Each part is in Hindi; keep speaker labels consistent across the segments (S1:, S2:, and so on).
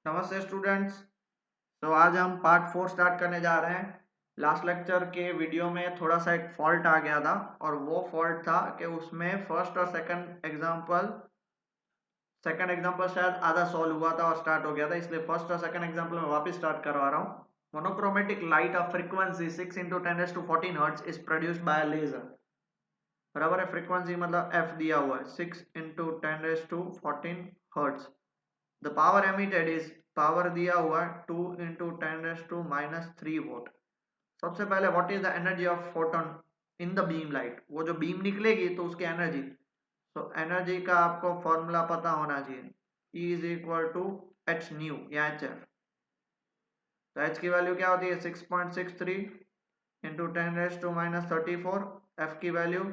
S1: नमस्ते स्टूडेंट्स। तो आज हम पार्ट 4 स्टार्ट करने जा रहे हैं। लास्ट लेक्चर के वीडियो में थोड़ा सा एक फॉल्ट आ गया था और वो फॉल्ट था कि उसमें फर्स्ट और सेकंड एग्जांपल शायद आधा सॉल्व हुआ था और स्टार्ट हो गया था, इसलिए फर्स्ट और सेकंड एग्जांपल में वापस स्टार्ट करवा रहा हूँ। Monochromatic light of frequency 6 × 10⁻14 hertz is produced by laser. बराबर है, फ्रीक्वेंसी मतलब एफ दिया हुआ है 6 × 10⁻14 hertz. The power emitted is, power दिया हुआ है 2 × 10⁻³ वोल्ट। सबसे पहले what is the energy of photon in the beam light, वो जो बीम निकलेगी तो उसकी एनर्जी। तो एनर्जी का आपको फॉर्मूला पता होना चाहिए, E is equal to H nu या एच एफ। तो एच की वैल्यू क्या होती है 6.63 × 10⁻34। एफ की वैल्यू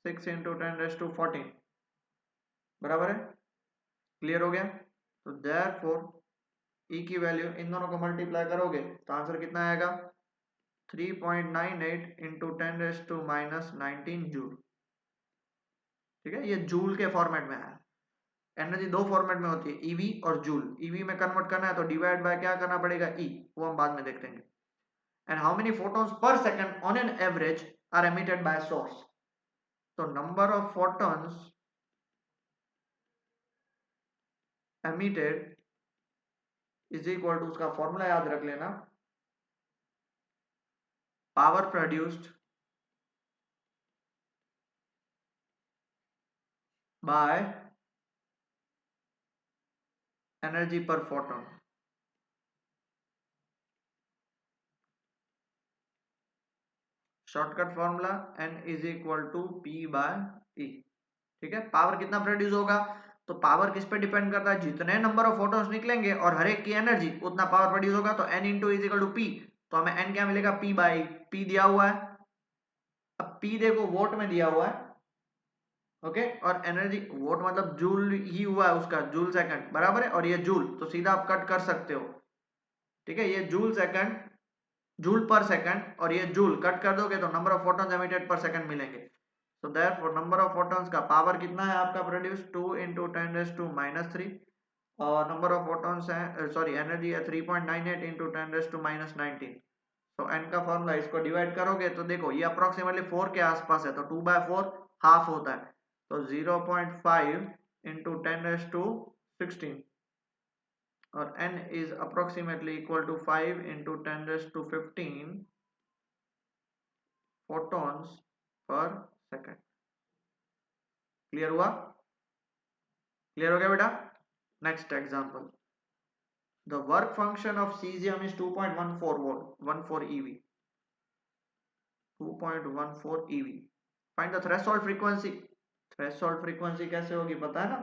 S1: 6 × 10⁻14। बराबर है, क्लियर हो गया। तो देयरफॉर E की वैल्यू इन दोनों को मल्टीप्लाई करोगे तो आंसर कितना आएगा 3.98 × 10⁻19 जूल। ठीक है, ये जूल के फॉर्मेट में है। एनर्जी दो फॉर्मेट में होती है, ईवी और जूल। ईवी में कन्वर्ट करना है तो डिवाइड बाय क्या करना पड़ेगा, ई, वो हम बाद में देख लेंगे। And how many photons per second on an average are emitted by source. तो number of photons emitted is equal to, उसका फॉर्मूला याद रख लेना, power produced by energy per photon. Shortcut formula N is equal to P by E। ठीक है, पावर कितना प्रोड्यूस होगा, तो पावर किस पे डिपेंड करता है, जितने नंबर ऑफ फोटॉन्स निकलेंगे और हर एक की एनर्जी उतना पावर प्रोड्यूस होगा। तो N into is equal to P, तो हमें N क्या मिलेगा, P बाई P दिया हुआ है। अब P देखो वोट में दिया हुआ है, ओके, और एनर्जी वोट मतलब जूल ही हुआ है उसका, जूल सेकंड बराबर है, और ये जूल तो सीधा आप कट कर सकते हो। ठीक है, ये जूल सेकंड, जूल पर सेकंड, और ये जूल कट कर दोगे तो नंबर ऑफ फोटॉन्स एमिटेड पर सेकंड मिलेंगे। So therefore number of photons का पावर कितना है आपका प्रोड्यूस 2 × 10⁻³ और नंबर ऑफ फोटॉन्स है, सॉरी एनर्जी है 3.98 × 10⁻19। तो n का फॉर्मूला, इसको डिवाइड करोगे तो देखो ये अप्रोक्सीमेटली 4 के आसपास है, तो 2/4 हाफ होता है, तो 0.5 × 10⁻16 और n is approximately equal to 5 × 10⁻15 photons per second. Clear हुआ, क्लियर हो गया बेटा। Next example, the work function of caesium is 2.14 volt 14 eV 2.14 eV। Find the threshold frequency. Threshold frequency कैसे होगी पता है ना,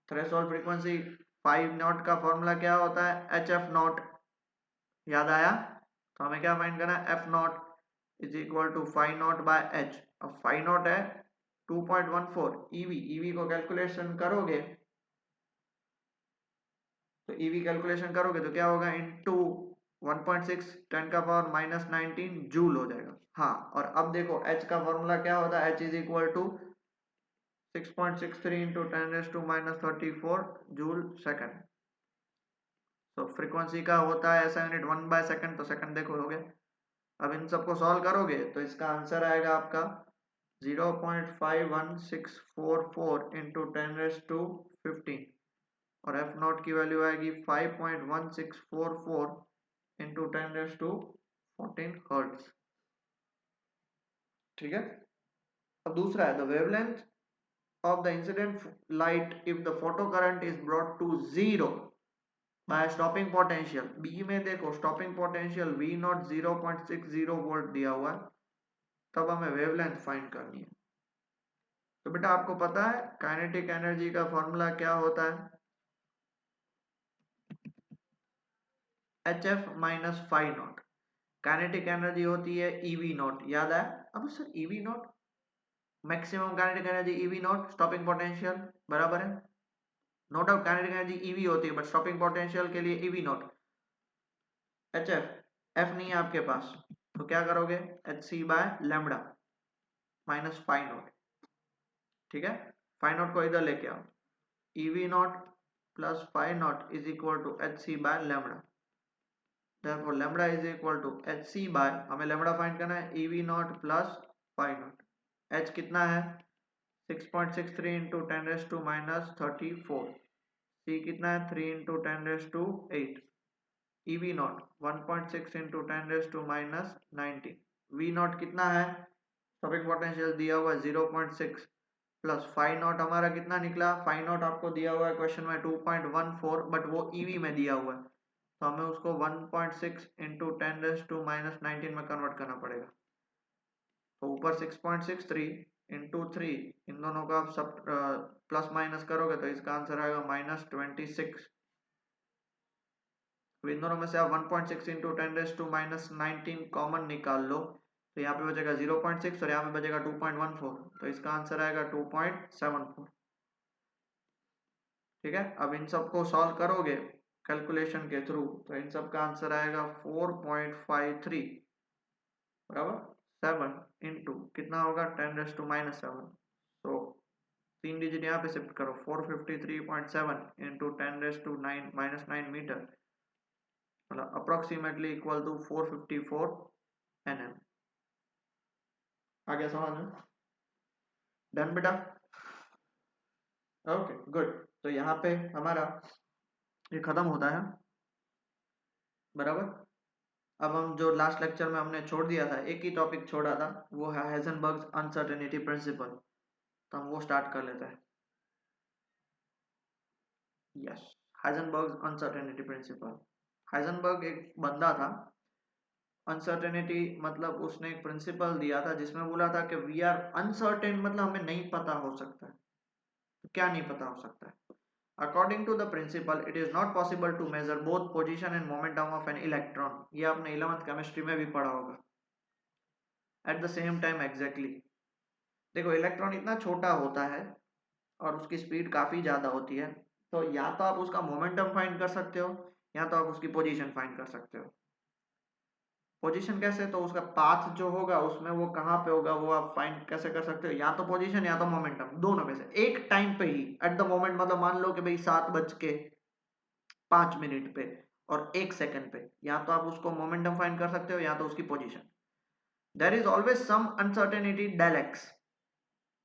S1: थ्रेशोल्ड फ्रीक्वेंसी 5 नॉट का फॉर्मूला क्या होता है, एच एफ नॉट, याद आया। तो हमें क्या फाइंड करना है, F nought is equal to 5 nought by H. अब 5 नॉट है 2.14 ईवी, ईवी को कैलकुलेशन करोगे तो ईवी कैलकुलेशन करोगे तो क्या होगा, इनटू 1.6 10⁻⁻19 जूल हो जाएगा। हाँ, और अब देखो एच का फॉर्मूला क्या होता है, H is equal to 6.63 × 10⁻34 joule second. तो फ्रीक्वेंसी का होता है ऐसा यूनिट 1/सेकंड, तो सेकंड देखो हो गया। अब इन सबको सॉल्व करोगे तो इसका आंसर आएगा आपका 0.51644 × 10⁻15 और एफ नॉट की वैल्यू आएगी 5.1644 × 10⁻14 हर्ट्ज। ठीक है, अब दूसरा है the wavelength of the incident light if the photocurrent is brought to zero by stopping potential। B में देखो stopping potential V nought 0.60 volt दिया हुआ है, तब हमें वेवलेंथ फाइंड करनी है। तो बेटा आपको पता है काइनेटिक एनर्जी का फॉर्मूला क्या होता है, H F minus five nought. Kinetic energy होती है ईवी नॉट, याद आया। अब sir E V nought, maximum kinetic energy E V nought, stopping potential बराबर है, no doubt kinetic energy E V होती है बट स्टॉपिंग पोटेंशियल के लिए E V nought, H F, F नहीं है आपके पास तो क्या करोगे, H C by lambda minus five nought. ठीक है, फाइव नॉट को इधर लेके आओ, EV not plus phi naught is equal to hc by lambda. Therefore lambda is equal to hc by, हमें lambda फाइंड करना है, ev naught plus phi naught. h कितना है 6.63 into 10 raised to minus 34. c कितना है 3 into 10 raised to 8. ev naught 1.6 into 10 raised to minus 19. v naught कितना है, स्टॉपिंग पोटेंशियल दिया हुआ है 0.6 प्लस फाई नॉट हमारा कितना निकला, फाई नॉट आपको दिया हुआ है क्वेश्चन में 2.14, बट वो ईवी में दिया हुआ है तो हमें उसको 1.6 इंटू 10 रेज़ टू माइनस 19 में कन्वर्ट करना पड़ेगा. तो ऊपर 6.63 इंटू 3, इन दोनों का आप सब प्लस माइनस करोगे तो इसका आंसर आएगा -26. इन दोनों में से आप 1.6 into 10 raise to minus 19 common निकाल लो तो यहाँ पे बचेगा 0.6 और यहाँ पे बचेगा 2.14, तो इसका आंसर आएगा 2.74. ठीक है, अब इन सबको सॉल्व करोगे कैलकुलेशन के थ्रू तो इन सब का आंसर आएगा 4.53 बराबर 7 इंटू कितना होगा 10 रेज़ टू माइनस 7. तो 3 डिजिट यहाँ पे शिफ्ट करो, 453.7 into 10 raise to minus 9 metre, मतलब अप्रोक्सीमेटली इक्वल टू 454 nm. आ गया समझ में? डन बेटा? Okay good. तो यहाँ पे हमारा ये खत्म होता है बराबर. अब हम जो लास्ट लेक्चर में हमने छोड़ दिया था, एक ही टॉपिक छोड़ा था, वो है हाइजेनबर्ग्स अनसर्टेनिटी प्रिंसिपल. तो हम वो स्टार्ट कर लेते हैं. Yes, Heisenberg's uncertainty principle. Heisenberg एक बंदा था. अनसर्टेनिटी मतलब उसने एक प्रिंसिपल दिया था जिसमें बोला था कि वी आर अनसर्टेन, मतलब हमें नहीं पता हो सकता है. तो क्या नहीं पता हो सकता है? According to the principle, it is not possible to measure both position and momentum of an electron. ये आपने 11th केमिस्ट्री में भी पढ़ा होगा. At the same time exactly. देखो इलेक्ट्रॉन इतना छोटा होता है और उसकी स्पीड काफी ज्यादा होती है, तो या तो आप उसका मोमेंटम फाइंड कर सकते हो या तो आप उसकी पोजीशन फाइंड कर सकते हो. पोजीशन कैसे? तो उसका पाथ जो होगा उसमें वो कहाँ पे होगा वो आप फाइंड कैसे कर सकते हो, या तो पोजीशन या तो मोमेंटम, दोनों में से एक टाइम पे ही एट द मोमेंट. मतलब मान लो कि भाई 7:05 पे और 1 सेकंड पे, या तो आप उसको मोमेंटम फाइंड कर सकते हो या तो उसकी position. There is always some uncertainty del x.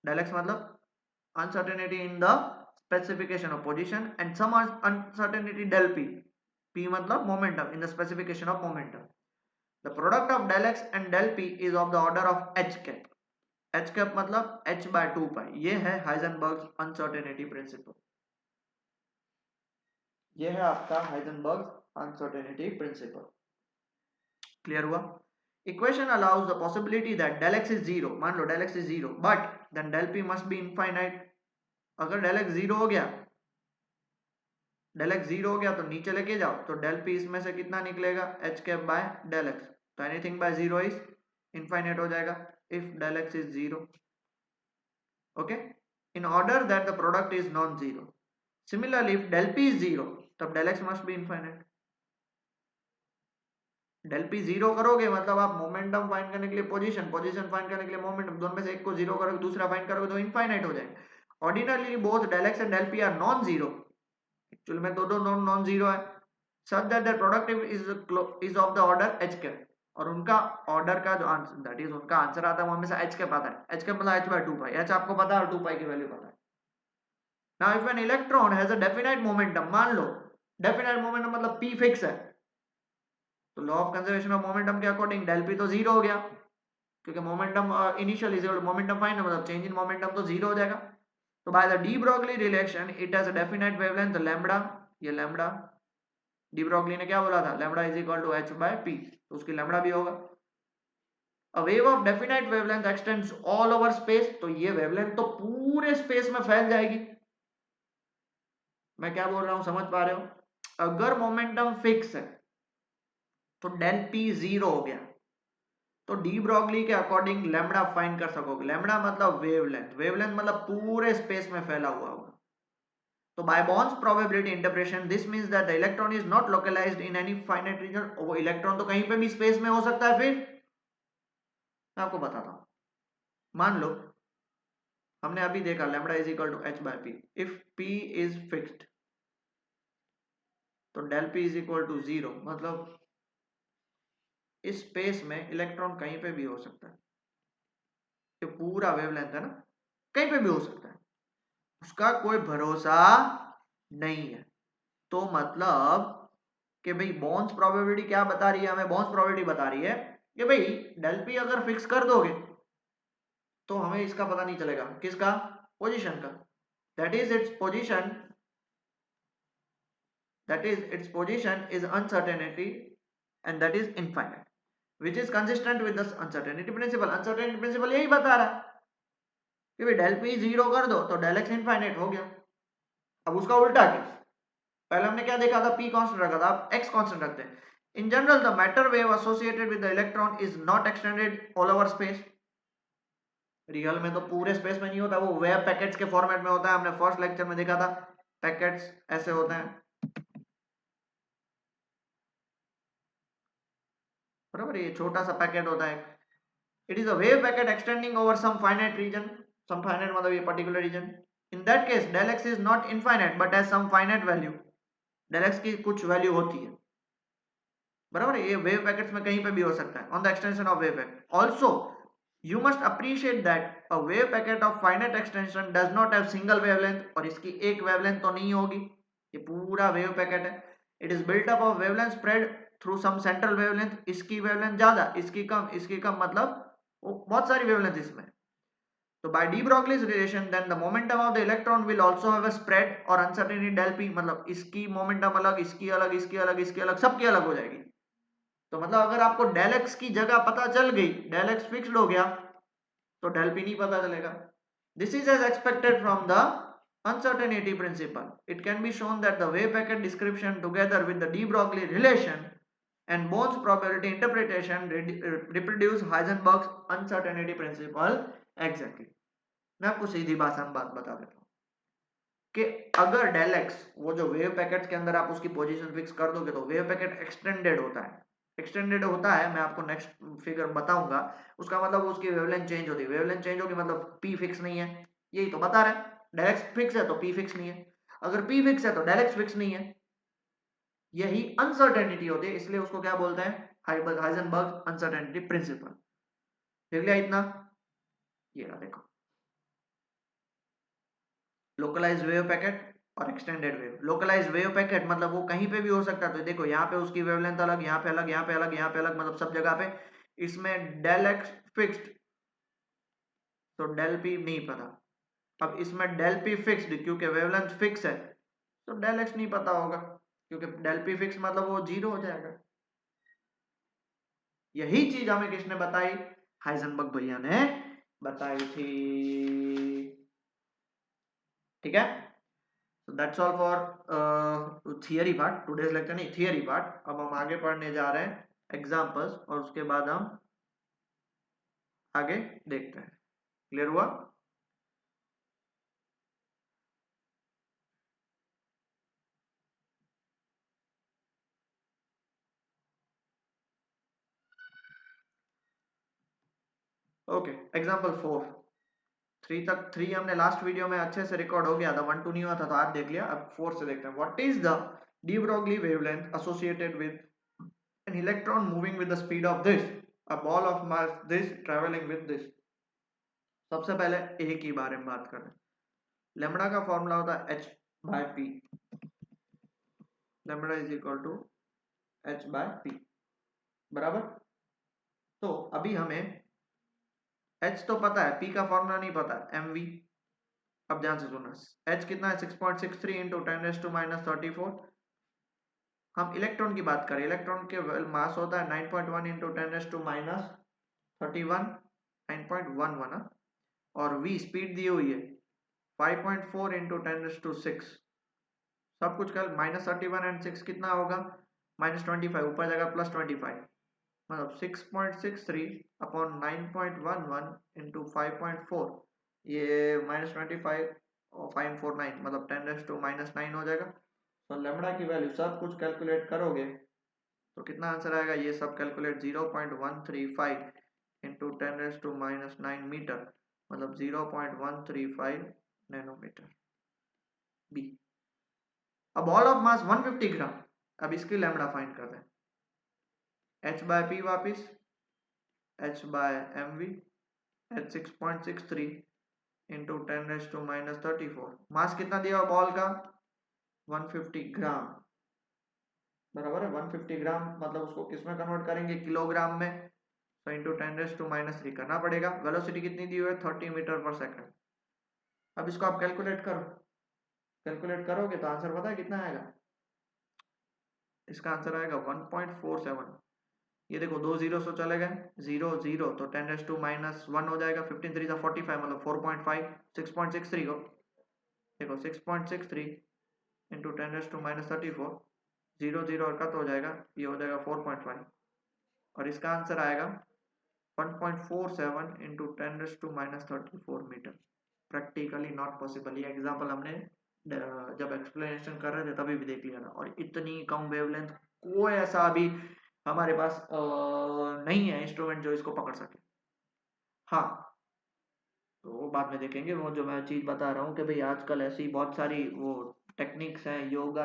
S1: Del x मतलब uncertainty in the specification of position and some uncertainty del p. P मतलब momentum in the specification of momentum. The product of del x and del p is of the order of h cap. h cap मतलब h by 2 pi. ये है हाइजेनबर्ग्स अनसर्टेनिटी प्रिंसिपल. ये है आपका हाइजेनबर्ग्स अनसर्टेनिटी प्रिंसिपल. क्लियर हुआ? Equation allows the possibility that del x is 0. मान लो del x is 0, but then del p must be infinite. अगर del x 0 हो गया, del x 0 हो गया तो नीचे लेके जाओ तो del p इसमें से कितना निकलेगा, h cap by del x. तो एनीथिंग बाय 0 इज इनफाइनाइट हो जाएगा if del x is 0. okay, in order that the product is non-zero. Similarly if del p is 0 तब del x must be infinite. del p 0 करोगे मतलब आप मोमेंटम फाइंड करने के लिए पोजीशन, पोजीशन फाइंड करने के लिए मोमेंटम, दोनों में से एक को 0 करोगे दूसरा फाइंड करोगे तो इनफाइनाइट हो जाएगा. Ordinarily both del x and del p are non-zero. Actually में दोनों non-zero है. such that their product is of the order h cap. और उनका ऑर्डर का जो आंसर, दैट इज उनका आंसर आता है वो हमेशा h कैप आता है. h कैप मतलब h by 2 pi. h आपको पता है और 2 pi की वैल्यू पता है. Now if an electron has a definite momentum, मान लो डेफिनाइट मोमेंटम मतलब p फिक्स है, तो law of conservation of momentum के अकॉर्डिंग del p तो 0 हो गया क्योंकि momentum initial is equal to momentum final, मतलब चेंज इन मोमेंटम तो 0 हो जाएगा. तो by the de Broglie relation it has a definite wavelength lambda. ये लैम्बडा डी ब्रोगली ने क्या बोला था, lambda is equal to h by p, तो उसकी लैम्बडा भी होगा. A wave of definite wavelength extends all over space. तो ये वेवलेंथ तो पूरे स्पेस में फैल जाएगी. मैं क्या बोल रहा हूं समझ पा रहे हो? अगर मोमेंटम फिक्स है तो डेल पी 0 हो गया तो डी ब्रोगली के अकॉर्डिंग लैम्बडा फाइंड कर सकोगे. लैम्बडा मतलब वेवलेंथ, वेवलेंथ मतलब पूरे स्पेस में फैला हुआ होगा. तो by Born's probability interpretation this means that the electron is not localised in any finite region. वो इलेक्ट्रॉन तो कहीं पे भी स्पेस में हो सकता है. फिर मैं आपको बताता हूं. मान लो हमने अभी देखा lambda is equal to h by p. If p is fixed तो del p is equal to 0, मतलब इस स्पेस में इलेक्ट्रॉन कहीं पे भी हो सकता है, ये पूरा वेवलेंथ है ना, कहीं पे भी हो सकता है, उसका कोई भरोसा नहीं है। तो मतलब कि भाई बॉन्स प्रोबेबिलिटी क्या बता रही है हमें, बॉन्स प्रोबेबिलिटी बता रही है कि भाई डेल पी अगर फिक्स कर दोगे तो हमें इसका पता नहीं चलेगा, किसका, पोजीशन का, that is its position, that is its position is uncertainty and that is infinite, which is consistent with the uncertainty principle. uncertainty principle यही बता रहा है कि भाई डेल पी 0 कर दो तो डेल एक्स इनफाइनाइट हो गया। अब उसका उल्टा केस, पहले हमने क्या देखा था, p कांस्टेंट रखा था, अब x कांस्टेंट रखते हैं। In general the matter wave associated with the electron is not extended all over space. Real में तो पूरे स्पेस में नहीं होता, वो वेव पैकेट्स के फॉर्मेट में होता है, हमने फर्स्ट लेक्चर में देखा था, पैकेट्स ऐसे होते हैं, बराबर, ये छोटा सा पैकेट होता है। It is a wave packet extending over some finite region, some finite मतलब ये particular region. In that case del X is not infinite but has some finite value, del X की कुछ वैल्यू होती है, बराबर, ये वेव पैकेट्स में कहीं पे भी हो सकता है, on the extension of wave packet. Also you must appreciate that a wave packet of finite extension does not have single wavelength, और इसकी एक वेवलेंथ तो नहीं होगी, ये पूरा वेव पैकेट है। It is built up of wavelength spread through some central wavelength, इसकी वेवलेंथ ज्यादा, इसकी कम, इसकी कम, मतलब बहुत सारी वेवलेंथ इसमें। तो by de Broglie's relation then the momentum of the electron will also have a spread और uncertainty del p, मतलब इसकी मोमेंटम अलग, इसकी अलग, इसकी अलग, इसकी अलग, सबकी अलग हो जाएगी। तो मतलब अगर आपको डेल एक्स की जगह पता चल गई, डेल एक्स फिक्स्ड हो गया, तो डेल पी नहीं पता चलेगा। This is as expected from the uncertainty principle. It can be shown that the wave packet description together with the de Broglie relation and Bohr's probability interpretation reproduce Heisenberg's uncertainty principle exactly. मैं आपको सीधी भाषा में बात बता देता हूँ कि अगर डेल एक्स, वो जो वेव पैकेट्स के अंदर आप उसकी पोजीशन फिक्स कर दोगे तो वेव पैकेट एक्सटेंडेड होता है, एक्सटेंडेड होता है, मैं आपको नेक्स्ट फिगर बताऊंगा, उसका मतलब उसकी वेवलेंथ चेंज होती है, वेवलेंथ चेंज होगी मतलब पी फिक्स नहीं है, यही तो बता रहे हैं, डेल एक्स फिक्स है तो पी फिक्स नहीं है, अगर पी फिक्स है तो डेल एक्स फिक्स नहीं है, यही अनसर्टेनिटी होती है, इसलिए उसको क्या बोलते हैं, हाइजेनबर्ग अनसर्टेनिटी प्रिंसिपल। देख लिया इतना, ये रहा देखो, लोकलाइज्ड वेव पैकेट और extended wave. Localised wave packet मतलब वो कहीं पे भी हो सकता है, तो देखो यहाँ पे उसकी वेवलेंथ अलग, यहाँ पे अलग, यहाँ पे अलग, यहाँ पे अलग, मतलब सब जगह पे। इसमें डेल एक्स फिक्स्ड तो डेल पी नहीं पता, अब इसमें डेल पी फिक्स्ड क्योंकि वेवलेंथ फिक्स है तो डेल एक्स नहीं पता होगा, क्योंकि डेल पी फिक्स मतलब वो 0 हो जाएगा। यही चीज हमें किसने बताई, हाइजेनबर्ग भैया ने बताई थी, ठीक है। So that's all for theory part, today's lecture नहीं, theory part। अब हम आगे पढ़ने जा रहे हैं एग्जाम्पल्स और उसके बाद हम आगे देखते हैं, क्लियर हुआ। ओके, एग्जाम्पल 4, 3 तक, 3 हमने लास्ट वीडियो में अच्छे से रिकॉर्ड हो गया था, 1 2 नहीं हुआ था तो आज देख लिया, अब 4 से देखते हैं। What is the de Broglie wavelength associated with an electron moving with the speed of this, a ball of mass this traveling with this। सबसे पहले ए के बारे में बात करें, लेमड़ा का फॉर्मूला होता है h by p, lambda is equal to h by p, बराबर। तो अभी हमें h तो पता है, p का फॉर्मूला नहीं पता है, mv। अब ध्यान से सुनना, h कितना है, 6.63 इंटू 10⁻⁻34। हम इलेक्ट्रॉन की बात करें, इलेक्ट्रॉन के मास होता है 9.1 इंटू 10⁻31, 9.11, और v स्पीड दी हुई है 5.4 इंटू 10⁻6, सब कुछ कल -31 एंड 6 कितना होगा, -25, ऊपर जाएगा +25, मतलब 6.63 अपॉन 9.11 इंटू 5.4, ये -25 और 549 मतलब 10⁻⁻9 हो जाएगा। तो लेमड़ा की वैल्यू सब कुछ कैलकुलेट करोगे तो कितना आंसर आएगा, ये सब कैलकुलेट 0.135 इंटू 10⁻⁻9 मीटर, मतलब 0.135 nanometre. B, a ball of mass 150 gram अब इसकी लैम्बडा फाइंड कर रहे हैं, h बाय p वापिस h by mv h 6.63 into 10⁻⁻34। Mass कितना दिया बॉल का 150 ग्राम, बराबर है 150 ग्राम, मतलब उसको किसमें कन्वर्ट करेंगे किलोग्राम में, तो इंटू 10⁻³ करना पड़ेगा। वेलोसिटी कितनी दी हुई है 30 मीटर पर सेकंड। अब इसको आप कैलकुलेट करो, कैलकुलेट करोगे तो आंसर पता है कितना आएगा, इसका आंसर आएगा 1.47। ये देखो दो जीरो से चले गए, जीरो जीरो तो 10⁻⁻1 हो जाएगा, 15 3 45 मतलब 4.5, 6.63 को देखो 6.63 इंटू 10⁻34, जीरो जीरो और कट हो जाएगा, ये हो जाएगा 4.5 और इसका आंसर आएगा 1.47 इंटू 10⁻34 मीटर। प्रैक्टिकली नॉट पॉसिबल, ये एग्जाम्पल हमने जब एक्सप्लेनेशन कर रहे थे तभी भी देख लिया था। और इतनी कम वेवलेंथ कोई ऐसा अभी हमारे पास नहीं है इंस्ट्रूमेंट जो इसको पकड़ सके। हाँ तो वो बाद में देखेंगे, वो जो मैं चीज बता रहा हूँ कि भाई आजकल ऐसी बहुत सारी वो टेक्निक्स हैं, योग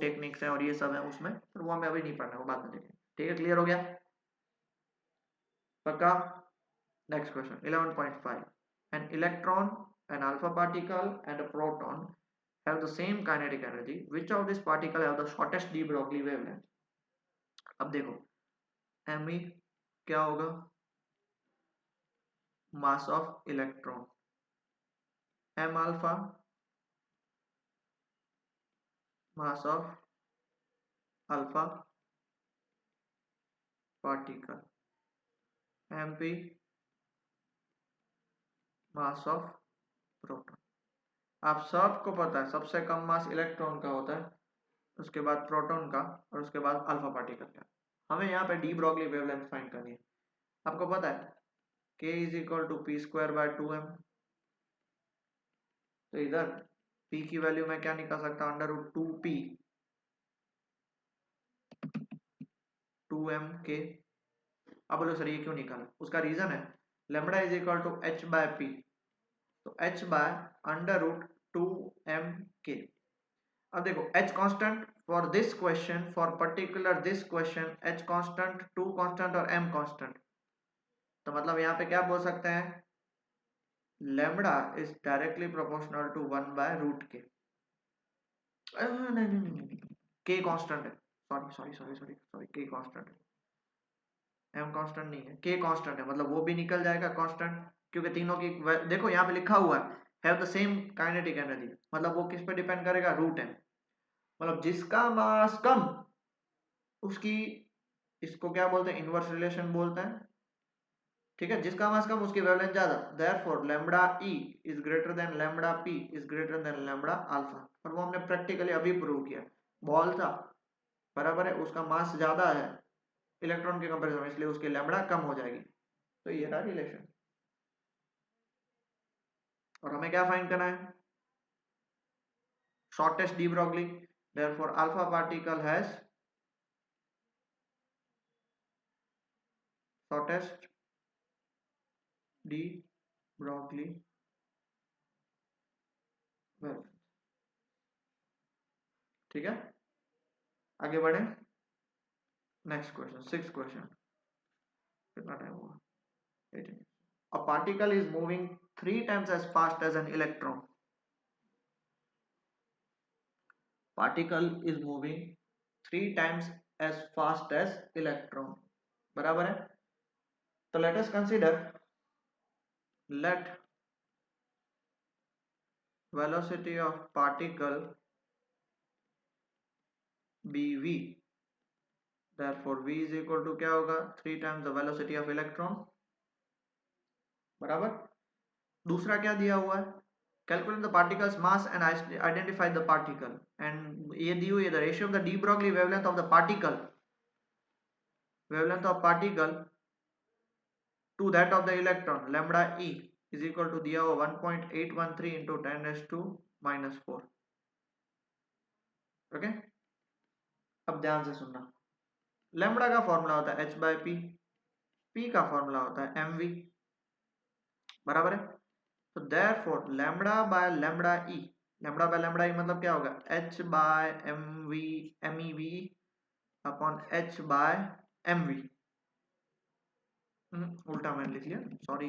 S1: टेक्निक्स हैं और ये सब है उसमें, तो वो हमें अभी नहीं पढ़ना, वो बाद में देखेंगे। ठीक है, क्लियर हो गया पक्का। Next question 11.5, an electron, an alpha particle and a proton have the same kinetic energy, which of these particles have the shortest de Broglie wavelength। अब देखो me क्या होगा, mass of electron, m alpha mass of alpha particle, mp mass of proton. आप सबको पता है सबसे कम मास इलेक्ट्रॉन का होता है, उसके बाद प्रोटॉन का और उसके बाद अल्फा पार्टिकल का। हमें यहाँ पे डी ब्रॉगली वेवलेंथ फाइंड करनी है। आपको पता है k is equal to P square by 2m, तो इधर p की वैल्यू मैं क्या निकाल सकता हूँ, under root 2p 2m k। अब बोलो सर ये क्यों निकाला, उसका रीजन है lambda is equal to h by p, तो h by under root 2m k। अब देखो h constant for this question, for particular this question h constant, 2 constant और m कांस्टेंट, तो मतलब यहाँ पे क्या बोल सकते हैं, lambda is directly proportional to 1 by root K. नहीं नहीं नहीं, के कांस्टेंट है, sorry sorry sorry sorry sorry, K constant है, m कांस्टेंट नहीं है, के कांस्टेंट है, मतलब वो भी निकल जाएगा कांस्टेंट, क्योंकि तीनों की देखो यहाँ पे लिखा हुआ है have the same kinetic energy, मतलब वो किस पे डिपेंड करेगा, रूट है, मतलब जिसका मास कम उसकी, इसको क्या बोलते हैं, इनवर्स रिलेशन बोलते हैं। ठीक है, जिसका मास कम उसकी वेवलेंथ ज्यादा, therefore lambda e is greater than lambda P is greater than lambda alpha. और वो हमने प्रैक्टिकली अभी प्रूव किया, बॉल था बराबर है, उसका मास ज्यादा है इलेक्ट्रॉन के कंपैरिजन में, इसलिए उसकी लैम्बडा कम हो जाएगी, तो ये रहा रिलेशन। और हमें क्या फाइंड करना है, shortest de Broglie, therefore alpha particle has shortest de Broglie wavelength. ठीक है, आगे बढ़े, नेक्स्ट क्वेश्चन 6 क्वेश्चन, कितना टाइम हुआ, 18। A particle is moving 3 times as fast as an electron. Particle is moving 3 times as fast as electron. बराबर है, तो let us consider, let velocity of particle be v, therefore v is equal to क्या होगा 3 times the velocity of electron, बराबर। दूसरा क्या दिया हुआ है, calculate the particle's mass and identify the particle, and ये दी हुई है the ratio of the de Broglie wavelength of the particle, wavelength of particle to that of the electron, lambda e is equal to दिया हुआ 1.813 into 10⁻⁻4। ओके, अब ध्यान से सुनना, लैम्बडा का फॉर्मूला होता है h बाय p, p का फॉर्मूला होता है mv, बराबर है। तो therefore lambda by lambda E, lambda by lambda E मतलब क्या होगा h by mv mev upon h by mv, उल्टा मैंने लिख लिया, sorry,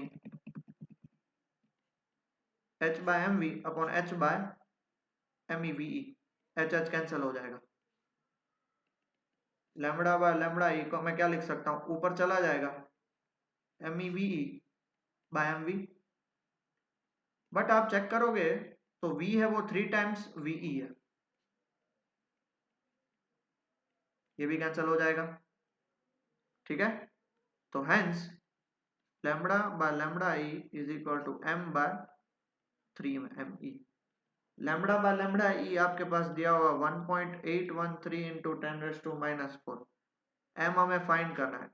S1: h by mv upon h by meve, h h cancel हो जाएगा, लैम्बडा बाय लैम्बडा ई को मैं क्या लिख सकता हूँ, ऊपर चला जाएगा meve बाय mv, बट आप चेक करोगे तो v है वो 3 टाइम्स ve है, ये भी कैंसिल हो जाएगा, ठीक है। तो hence lambda by lambda e is equal to m by 3 me, lambda by lambda e आपके पास दिया हुआ 1.813 इंटू 10⁻⁻⁴, m हमें फाइंड करना है,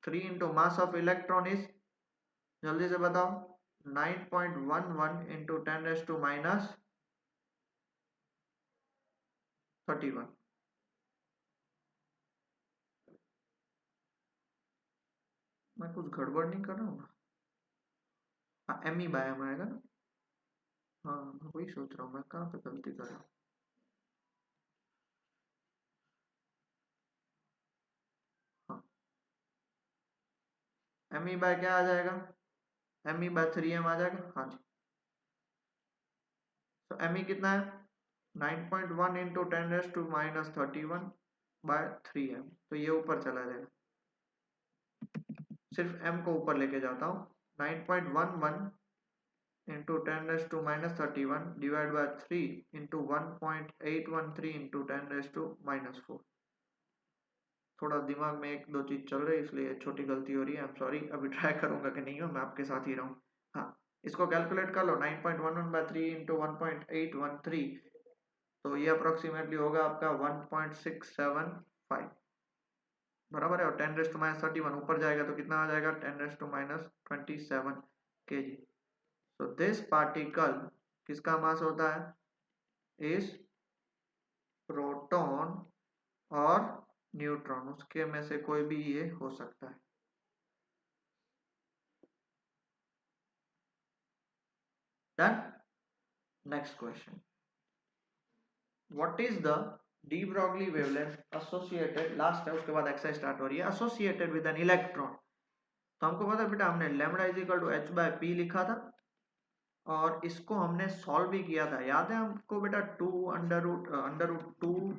S1: 3 into mass of electron is, जल्दी से बताओ, 9.11 इंटू 10⁻31, मैं कुछ गड़बड़ नहीं कर रहा हूँ ना, हाँ एम ई बाय एम आएगा ना, हाँ मैं वही सोच रहा हूँ मैं कहाँ पे गलती कर रहा हूँ, हाँ एम ई बाय क्या आ जाएगा, एम ई बाय 3m आ जाएगा, हाँ जी। तो एम ई कितना है, 9.1 इंटू 10⁻⁻31 बाय 3m, तो ये ऊपर चला जाएगा, सिर्फ m को ऊपर लेके जाता हूँ, 9.11 into 10⁻⁻31 divide by 3 into 1.813 into 10⁻⁻⁴, थोड़ा दिमाग में एक दो चीज चल रही है इसलिए छोटी गलती हो रही है, आई एम सॉरी, अभी ट्राई करूंगा कि नहीं हो, मैं आपके साथ ही रहूं। हाँ, इसको कैलकुलेट कर लो, 9.11 बाय 3 इंटू 1.813, तो ये अप्रोक्सीमेटली होगा आपका 1.675, बराबर है, और 10⁻⁻31 ऊपर जाएगा तो कितना आ जाएगा, 10⁻⁻27 kg। तो दिस पार्टिकल किसका मास होता है, इस प्रोटॉन और न्यूट्रॉन, उसके में से कोई भी ये हो सकता है। Done. Next question, what is the de Broglie wavelength associated, last है उसके बाद एक्सरसाइज स्टार्ट हो रही है, एसोसिएटेड विद एन इलेक्ट्रॉन। तो हमको पता है बेटा, हमने lambda is equal to h by p लिखा था, और इसको हमने सॉल्व भी किया था, याद है हमको बेटा, 2 अंडर रूट 2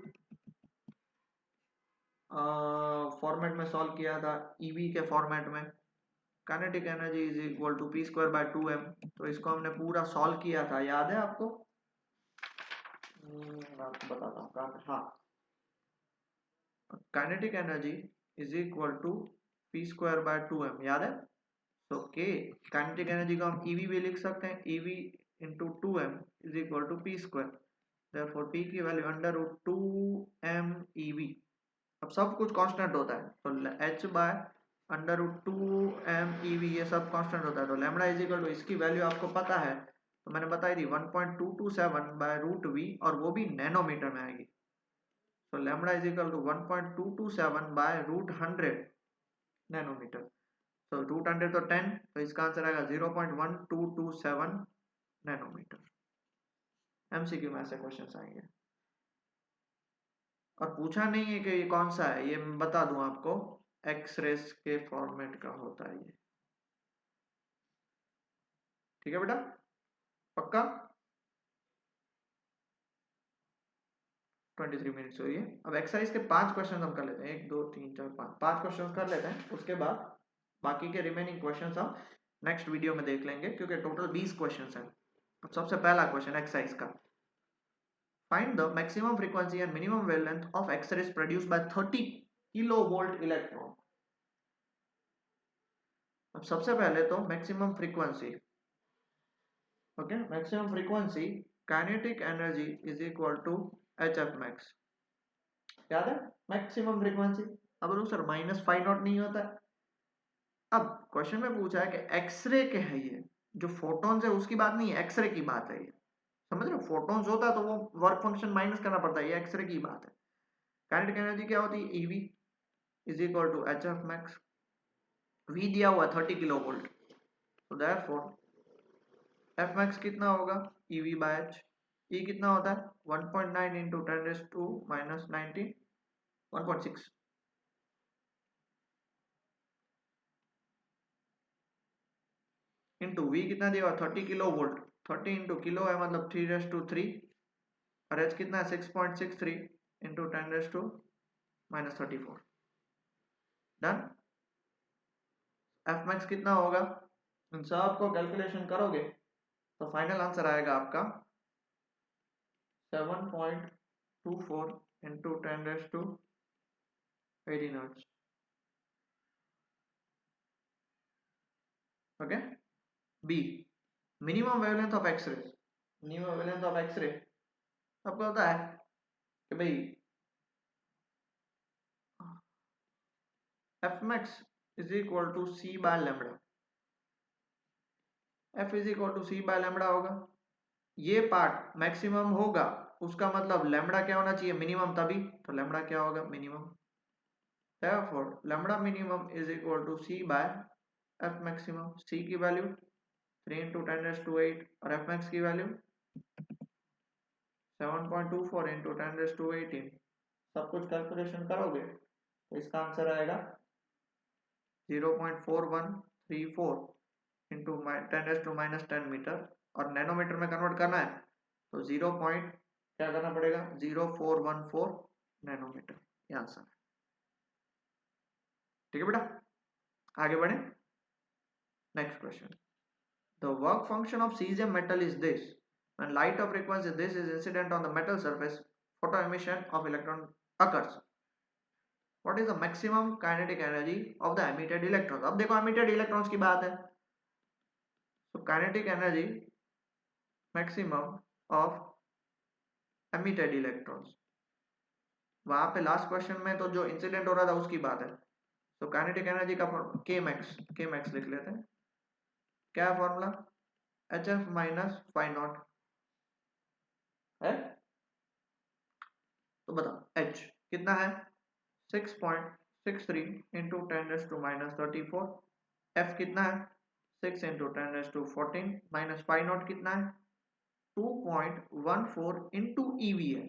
S1: फॉर्मेट में सॉल्व किया था, ईवी के फॉर्मेट में, kinetic energy is equal to P square by 2m, तो इसको हमने पूरा सॉल्व किया था, याद है आपको, मैं आपको बताता हूँ कहाँ पे, हाँ, kinetic energy is equal to P square by 2m, याद है। तो के काइनेटिक एनर्जी को हम ईवी भी लिख सकते हैं, eV into 2m is equal to P square, therefore p की value under root 2m eV, अब सब कुछ कांस्टेंट होता है, तो h by under root 2m eV ये सब कांस्टेंट होता है, तो लैम्बडा इज इक्वल टू, इसकी वैल्यू आपको पता है तो मैंने बताई थी 1.227 बाय रूट v, और वो भी नैनोमीटर में आएगी, तो lambda is equal to 1.227 by root 100 nanometre, तो रूट 100 तो 10, तो इसका आंसर आएगा 0.1227 नैनोमीटर। एमसीक्यू में ऐसे क्वेश्चन आएंगे, और पूछा नहीं है कि ये कौन सा है, ये मैं बता दूं आपको, एक्सरेस के फॉर्मेट का होता है ये, ठीक है बेटा, पक्का। 23 मिनट्स हुई है, अब एक्सरसाइज के 5 क्वेश्चन हम कर लेते हैं, 1 2 3 4 5, 5 क्वेश्चन कर लेते हैं, उसके बाद बाकी के रिमेनिंग क्वेश्चन हम नेक्स्ट वीडियो में देख लेंगे, क्योंकि टोटल 20 क्वेश्चन है। अब सबसे पहला क्वेश्चन एक्सरसाइज का, find the maximum frequency and minimum wavelength of x-rays produced by 30 kilovolt electron. अब सबसे पहले तो maximum frequency, okay, maximum frequency, kinetic energy is equal to H F max, याद है मैक्सिमम फ्रीक्वेंसी, अब सर -5 नॉट नहीं होता है, अब क्वेश्चन में पूछा है कि एक्सरे के है ये, जो फोटॉन्स है उसकी बात नहीं है, एक्सरे की बात है ये, समझ रहे हो, फोटॉन्स होता है तो वो वर्क फंक्शन माइनस करना पड़ता है, ये एक्सरे की बात है। काइनेटिक एनर्जी क्या होती है, E V is equal to H F max, V दिया हुआ है 30 किलो वोल्ट, तो देयरफॉर एफ मैक्स कितना होगा, ईवी बाय एच, ई कितना होता है 1.9 इंटू 10⁻⁻19, 1.6 इंटू वी कितना दिया 30 किलो वोल्ट, 30 इंटू किलो है मतलब 3 और एच कितना है 6.63 इंटू 10⁻⁻34। डन। एफ मैक्स कितना होगा, इन सब को कैलकुलेशन करोगे तो फाइनल आंसर आएगा आपका 7.24 into 10⁻18 hertz. Okay. B, minimum wavelength of x-ray. Minimum wavelength of x-ray आपको पता है कि भाई F max is equal to C by lambda. F is equal to C by lambda होगा, ये पार्ट मैक्सिमम होगा उसका मतलब लैम्बडा क्या होना चाहिए मिनिमम, तभी तो लैम्बडा क्या होगा minimum. therefore lambda minimum is equal to c by f maximum। c की वैल्यू 3 into 10⁻8 और f max की वैल्यू 7.24 into 10⁻18। सब कुछ कैलकुलेशन करोगे तो इसका आंसर आएगा 0.4134 इंटू 10⁻10 मीटर, और नैनोमीटर में कन्वर्ट करना है तो 0. क्या करना पड़ेगा 0.414 नैनोमीटर, ये आंसर है। ठीक है बेटा, आगे बढ़े। Next question, the work function of cesium metal is this: when light of frequency this is incident on the metal surface, photo emission of electron occurs. What is the maximum kinetic energy of the emitted electrons? अब देखो emitted electrons की बात है, so kinetic energy maximum of emitted electrons, वहां पे लास्ट क्वेश्चन में तो जो इंसिडेंट हो रहा था उसकी बात है, तो काइनेटिक एनर्जी का के मैक्स लिख लेते हैं। क्या है formula, H F minus five not है, तो बताओ एच कितना है 6.63 इंटू 10⁻⁻34। एफ कितना है 6 इंटू 10⁻14 माइनस फाइव नॉट कितना है 2.14 इंटू ईवी है,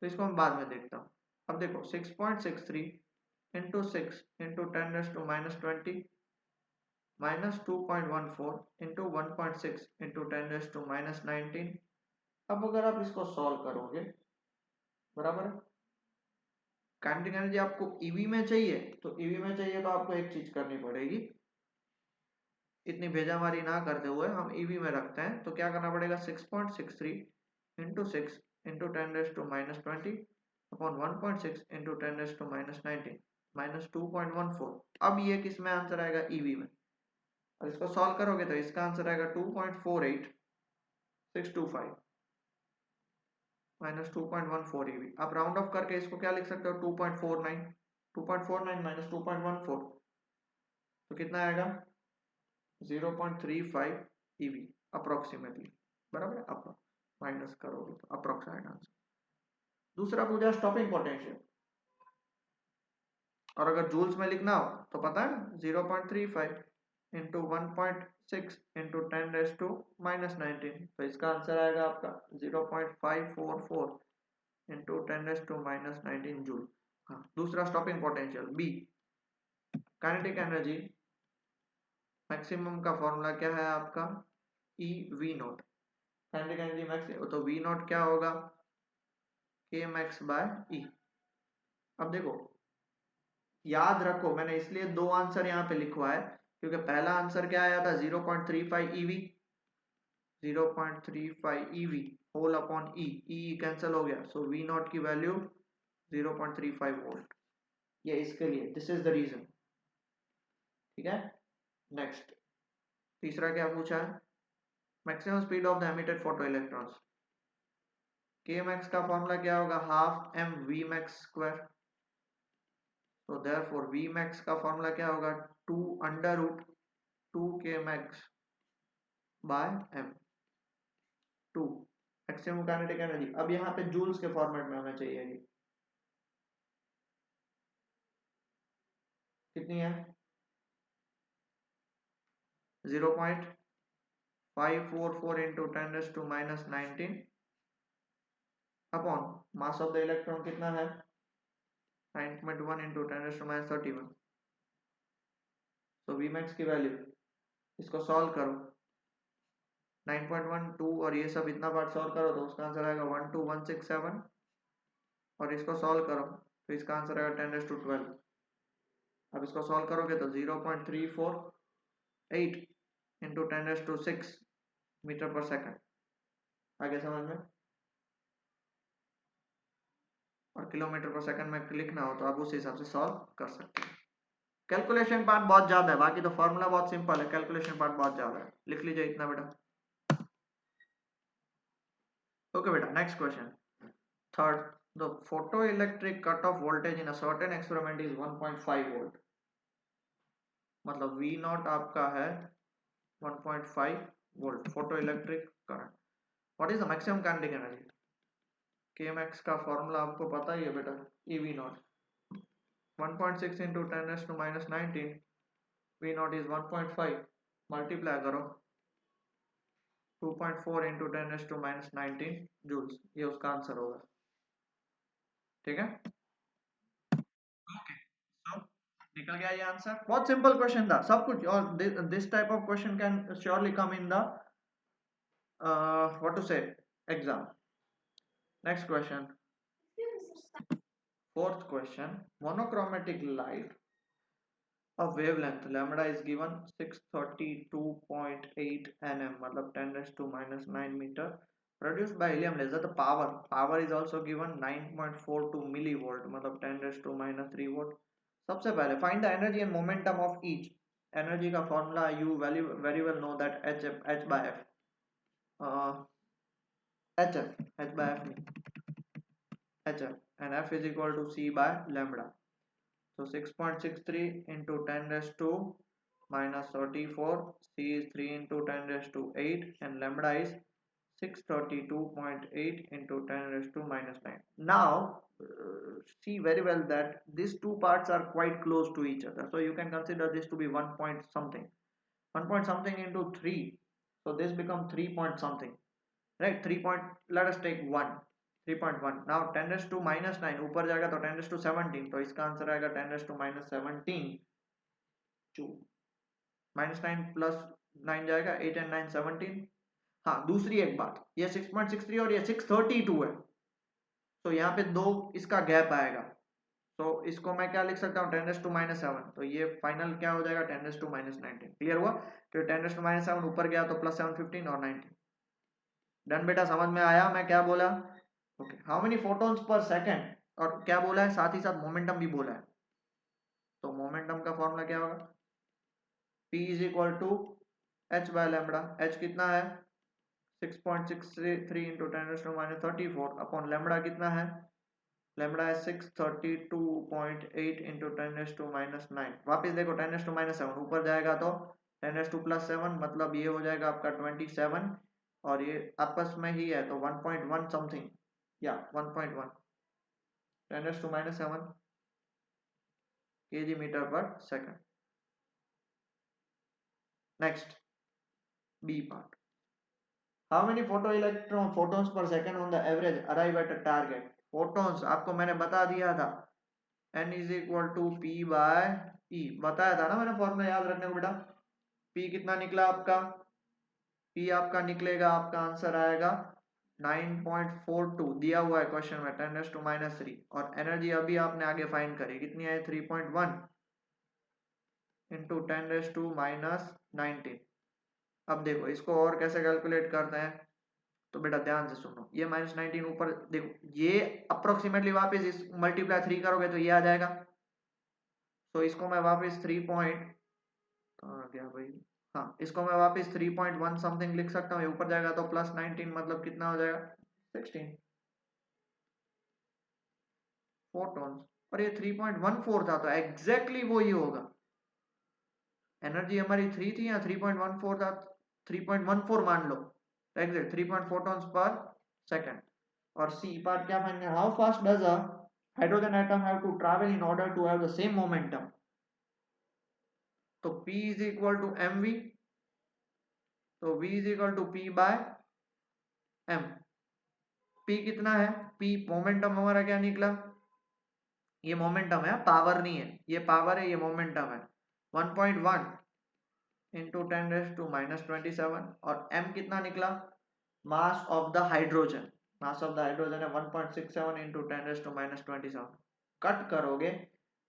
S1: तो इसको मैं बाद में देखता हूँ। अब देखो 6.63 into 6 into 10⁻20 minus 2.14 into 1.6 into 10⁻19। अब अगर आप इसको सॉल्व करोगे बराबर है, काइनेटिक एनर्जी आपको ईवी में चाहिए, तो ईवी में चाहिए तो आपको एक चीज करनी पड़ेगी, इतनी भेजामारी ना करते हुए हम ईवी में रखते हैं, तो क्या करना पड़ेगा 6.63 into 6 into 10⁻20 upon 1.6 into 10⁻19 minus 2.14। अब ये किस में आंसर आएगा ईवी में, और इसको सॉल्व करोगे तो इसका आंसर आएगा 2.48625 माइनस 2.14 ईवी। आप राउंड ऑफ करके इसको क्या लिख सकते हो 2.49 माइनस 2.14 तो कितना आएगा 0.35 ईवी अप्रोक्सीमेटली, बराबर है, अप्रोक्स माइनस करोगे तो अप्रोक्स आएगा आंसर। दूसरा पूछा स्टॉपिंग पोटेंशियल, और अगर जूल्स में लिखना हो तो पता है ना 0.35 इंटू 1.6 इंटू 10⁻⁻19, तो इसका आंसर आएगा आपका 0.544 इंटू 10⁻⁻19 जूल। हाँ, दूसरा stopping potential B, kinetic energy maximum का फॉर्मूला क्या है आपका E V not, kinetic energy maximum तो वी नॉट क्या होगा के मैक्स बाय ई। अब देखो याद रखो मैंने इसलिए दो आंसर यहाँ पे लिखवा है क्योंकि पहला आंसर क्या आया था 0.35 ईवी, 0.35 ईवी होल अपॉन ई, ई कैंसिल हो गया, सो वी नॉट की वैल्यू 0.35 वोल्ट, ये इसके लिए दिस इज द रीजन। ठीक है, नेक्स्ट तीसरा क्या पूछा है, maximum speed of the emitted photo electrons, K max का फॉर्मूला क्या होगा half M V max square, तो देयरफॉर वी मैक्स का फॉर्मूला क्या होगा 2 under root 2 K max by M 2 maximum kinetic energy. अब यहाँ पे जूल्स के फॉर्मेट में हमें चाहिए कितनी है 0.544 into 10⁻⁻19 upon mass of the electron कितना है 9.1 इंटू 10⁻31। तो वी मैक्स की वैल्यू, इसको सॉल्व करो, 9.12 और ये सब इतना पार्ट सॉल्व करो तो उसका आंसर आएगा 12167, और इसको सॉल्व करो तो इसका आंसर आएगा 10⁻12। अब इसको सॉल्व करोगे तो 0.348 इंटू 10⁻6 मीटर पर सेकंड। आगे समझ में? और किलोमीटर पर सेकंड में लिखना हो तो आप उस हिसाब से सॉल्व कर सकते हैं। कैलकुलेशन पार्ट बहुत ज्यादा है, बाकी तो फॉर्मूला बहुत सिंपल है, कैलकुलेशन पार्ट बहुत ज्यादा है। लिख लीजिए इतना बेटा। ओके बेटा, next question, third, the photoelectric cutoff voltage in a certain experiment is 1.5 volt। मतलब V नॉट आपका है 1.5 volt photoelectric current. What is the maximum kinetic energy? Kmax का फॉर्मूला आपको पता ही है बेटा, EV not 1.6 into 10⁻19, V not is 1.5, multiply करो 2.4 इंटू 10⁻19 जूल्स, ये उसका आंसर होगा। ठीक है, ओके, सो निकल गया ये आंसर। बहुत सिंपल क्वेश्चन था सब कुछ, और this type of question can surely come in the what to say exam. Next question, fourth question, monochromatic light of wavelength lambda is given 632.8 nm, मतलब 10⁻⁻9 meter, produced by helium laser। The power is also given 9.42 millivolt, मतलब 10⁻3 volt। सबसे पहले find the energy and momentum of each। energy का formula you very well know that h by f, h by f hf, and f is equal to c by lambda। So 6.63 into 10⁻34, c is 3 into 10⁻8, and lambda is 632.8 into 10⁻9. Now see very well that these two parts are quite close to each other, so you can consider this to be 1 point something, 1 point something into 3, so this becomes 3 point something, right? 3 point, let us take 1, 3.1। now 10⁻⁻9 ऊपर जाएगा तो 10⁻17, तो इसका आंसर आएगा 10⁻⁻17 2, -9 प्लस 9 जाएगा 8 and 9 17। हाँ, दूसरी एक बात, ये 6.63 और ये 632 है, तो यहाँ पे दो इसका गैप आएगा, तो इसको मैं क्या लिख सकता हूँ 10⁻7, तो ये फाइनल क्या हो जाएगा 10⁻19। क्लियर हुआ? तो 10⁻7 ऊपर गया तो प्लस 7 15 और 19। डन बेटा, समझ में आया मैं क्या बोला? Okay, how many photons per second, और क्या बोला है, साथ ही साथ मोमेंटम भी बोला है। तो मोमेंटम का फॉर्मूला क्या होगा, P is equal to h by lambda. h कितना है 6.63 इंटू 10⁻34 अपॉन लैम्बडा कितना है, लैम्बडा है 632.8 इंटू 10⁻9। वापिस देखो 10⁻7 ऊपर जाएगा तो 10⁻+7, मतलब ये हो जाएगा आपका 27, और ये आपस में ही है तो 1.1 समथिंग, या 1.1 10⁻7 kg metre per second. Next, B part, how many photons per second on the average arrive at a target। photons आपको मैंने बता दिया था, n is equal to p by e, बताया था ना मैंने फॉर्मूला, याद रखने को बेटा। p कितना निकला आपका, p आपका निकलेगा, आपका आंसर आएगा 9.42, दिया हुआ है क्वेश्चन में 10⁻³ और एनर्जी अभी आपने आगे फाइंड करी, कितनी है 3.1 इंटू 10⁻19। अब देखो इसको और कैसे कैलकुलेट करते हैं, तो बेटा ध्यान से सुनो, ये -19 ऊपर देखो, ये अप्रोक्सीमेटली वापस इस मल्टीप्लाई 3 करोगे तो ये आ जाएगा, तो इसको मैं वापस 3 पॉइंट, कहाँ गया भाई, हाँ इसको मैं वापस 3.1 समथिंग लिख सकता हूँ, ये ऊपर जाएगा तो प्लस 19, मतलब कितना हो जाएगा 16 फोटॉन्स, और ये 3.14 था, तो एग्जैक्टली वो ही होगा। एनर्जी हमारी 3 थी, या 3.14 था, 3.14 मान लो, एग्जैक्ट 3 फोटॉन्स पर सेकंड। और सी पार्ट क्या फाइंड करना, how fast does a hydrogen atom have to travel in order to have the same momentum. तो P is equal to mv, तो V is equal to P by m। P कितना है, P मोमेंटम हमारा क्या निकला ये मोमेंटम है, पावर नहीं है, ये पावर है, ये मोमेंटम है। 1.1 इंटू 10⁻⁻27 और m कितना निकला, mass of the hydrogen, mass of the hydrogen है 1.67 इंटू 10⁻⁻27। कट करोगे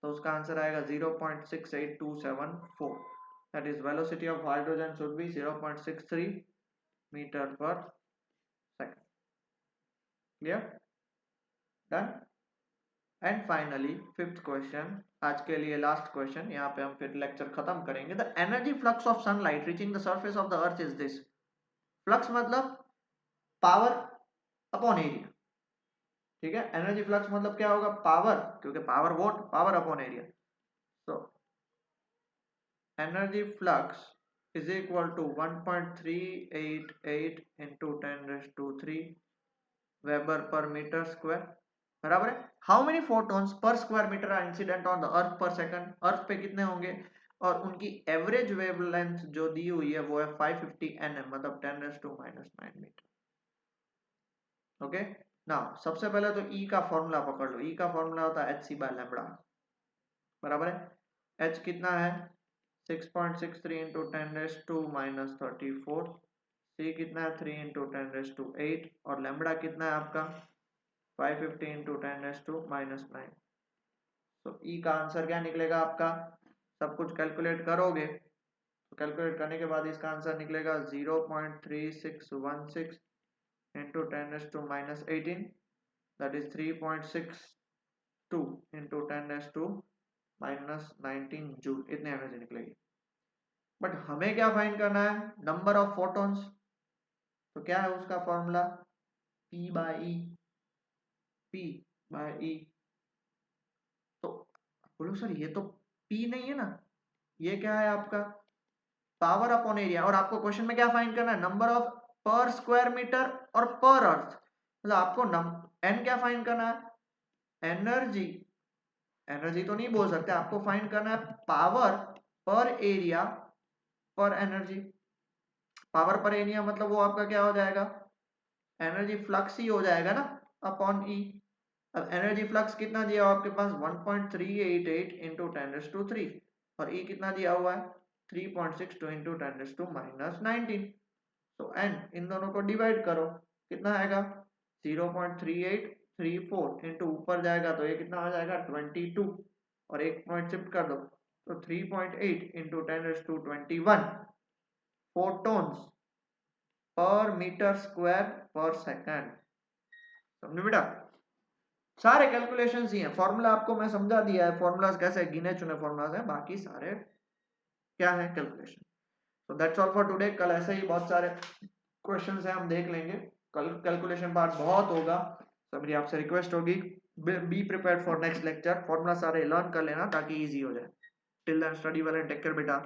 S1: तो उसका आंसर आएगा 0.68274। That is velocity of hydrogen should be 0.63 metre per second. Clear, done. And finally fifth question, आज के लिए लास्ट क्वेश्चन, यहाँ पे हम फिर लेक्चर खत्म करेंगे। The energy flux of sunlight reaching the surface of the earth is this. Flux मतलब पावर अपॉन एरिया, ठीक है। एनर्जी फ्लक्स मतलब क्या होगा, पावर, क्योंकि power watt, power upon area. तो energy flux is equal to 1.388 into 10⁻³ weber per metre square, बराबर है। How many photons per square metre are incident on the earth per second, अर्थ पे कितने होंगे, और उनकी एवरेज वेवलेंथ जो दी हुई है वो है 550 nm, मतलब 10⁻⁹ मीटर। ओके ना, सबसे पहले तो E का फॉर्मूला पकड़ लो। E का फॉर्मूला होता है hc/λ, बराबर है। H कितना है 6.63 इंटू 10⁻⁻34, C कितना है 3 इंटू 10⁻⁸, और लैम्बडा कितना है आपका 550 इंटू 10⁻⁻9। तो E का आंसर क्या निकलेगा आपका, सब कुछ कैलकुलेट करोगे तो कैलकुलेट करने के बाद इसका आंसर निकलेगा 0.3616 into 10⁻⁻18, that is 3.62 into 10⁻⁻19 joule, इतनी एनर्जी निकलेगी। बट हमें क्या फाइंड करना है, नंबर ऑफ फोटॉन्स। तो क्या है उसका formula, P by E, P by E। तो बोलो सर ये तो P नहीं है ना, ये क्या है आपका पावर अपॉन एरिया, और आपको क्वेश्चन में क्या फाइंड करना है, नंबर ऑफ पर स्क्वायर मीटर और पर अर्थ, मतलब आपको n क्या फाइंड करना है, एनर्जी, एनर्जी तो नहीं बोल सकते, आपको फाइंड करना है पावर पर एरिया पर एनर्जी। पावर पर एरिया मतलब वो आपका क्या हो जाएगा, एनर्जी फ्लक्स ही हो जाएगा ना, अपॉन E। अब एनर्जी फ्लक्स कितना दिया हुआ आपके पास 1.388 इंटू 10⁻³ और E कितना दिया हुआ है 3.62 इंटू 10⁻⁻19। तो n इन दोनों को डिवाइड करो, कितना आएगा 0.3834 इंटू ऊपर जाएगा तो ये कितना आ जाएगा 22, और एक पॉइंट शिफ्ट कर दो तो 3.8 इंटू 10⁻21 photons per metre square per second. समझे बेटा, सारे कैलकुलेशंस ही हैं, फॉर्मूला आपको मैं समझा दिया है, फॉर्मूलाज कैसे गिने चुने फॉर्मूलाज हैं, बाकी सारे क्या है कैलकुलेशन। तो दैट्स ऑल फॉर टुडे। कल ऐसे ही बहुत सारे क्वेश्चंस हैं, हम देख लेंगे, कल कैलकुलेशन पार्ट बहुत होगा। तो मेरी आपसे रिक्वेस्ट होगी, be prepared for next lecture, formula सारे लर्न कर लेना ताकि इजी हो जाए। Till then study well and take care बेटा।